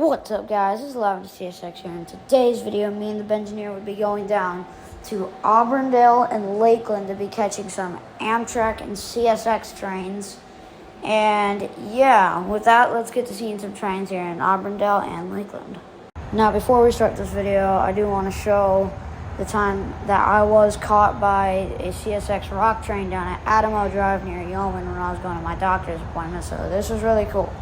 What's up, guys? This is Lavender CSX here. In today's video, me and the Bengineer would be going down to Auburndale and Lakeland to be catching some Amtrak and CSX trains. And yeah, with that, let's get to seeing some trains here in Auburndale and Lakeland. Now, before we start this video, I do want to show the time that I was caught by a CSX rock train down at Adamo Drive near Yeoman when I was going to my doctor's appointment. So this was really cool.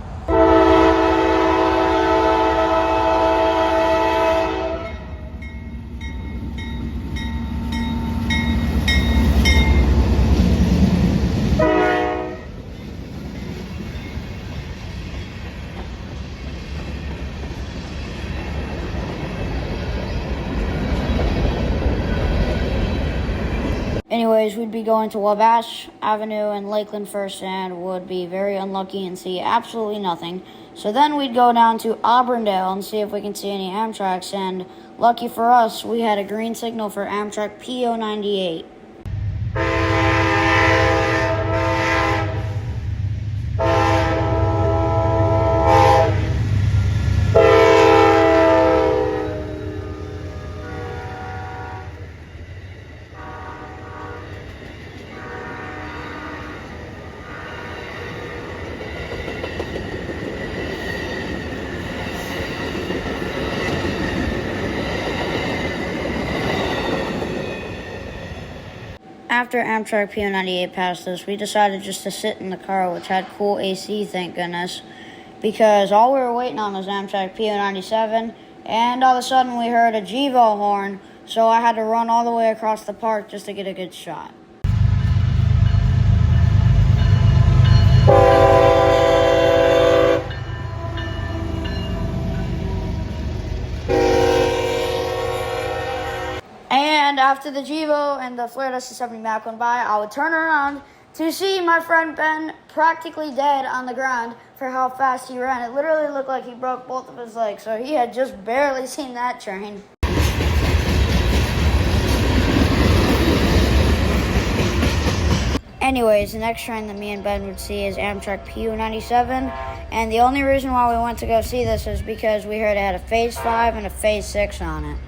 Anyways, we'd be going to Wabash Avenue and Lakeland first and would be very unlucky and see absolutely nothing. So then we'd go down to Auburndale and see if we can see any Amtraks, and lucky for us, we had a green signal for Amtrak pt2. After Amtrak pt2 passed us, we decided just to sit in the car, which had cool AC, thank goodness, because all we were waiting on was Amtrak pt97, and all of a sudden we heard a GEVO horn, so I had to run all the way across the park just to get a good shot. And after the GEVO and the Flare Dust 70 Mac went by, I would turn around to see my friend Ben practically dead on the ground for how fast he ran. It literally looked like he broke both of his legs, so he had just barely seen that train. Anyways, the next train that me and Ben would see is Amtrak pu97, and the only reason why we went to go see this is because we heard it had a Phase 5 and a Phase 6 on it.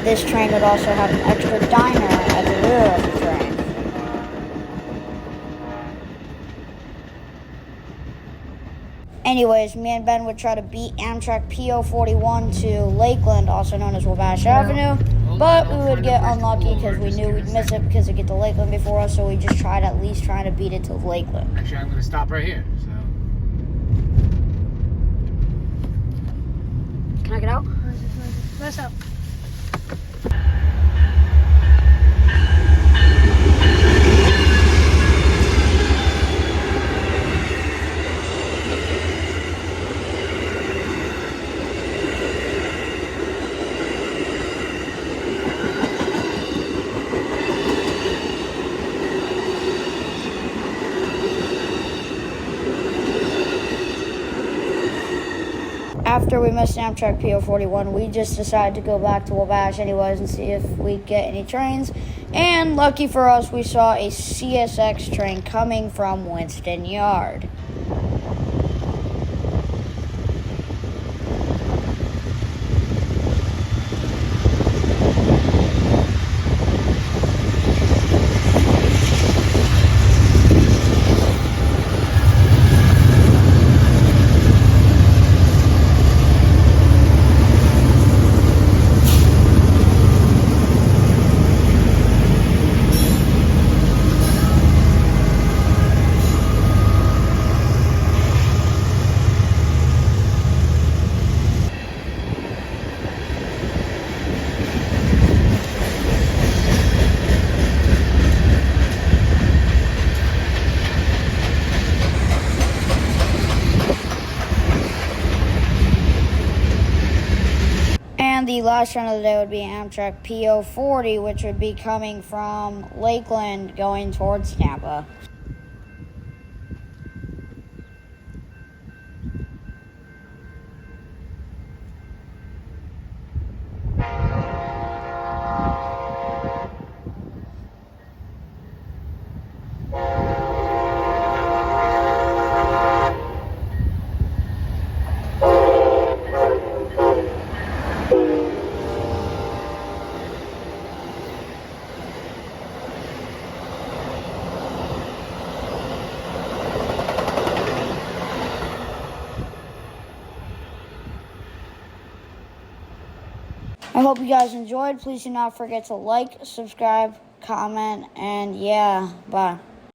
This train would also have an extra diner at the rear of the train. Anyways, me and Ben would try to beat Amtrak pt41 to Lakeland, also known as Wabash Avenue, but we would get unlucky because we knew we'd miss it because it'd get to Lakeland before us, so we just tried at least trying to beat it to Lakeland. Actually, I'm going to stop right here. So. Can I get out? What's up? After we missed Amtrak pt41, we just decided to go back to Wabash anyways and see if we'd get any trains. And lucky for us, we saw a CSX train coming from Winston Yard. last train of the day would be Amtrak pt2, which would be coming from Lakeland going towards Tampa. I hope you guys enjoyed. Please do not forget to like, subscribe, comment, and yeah, bye.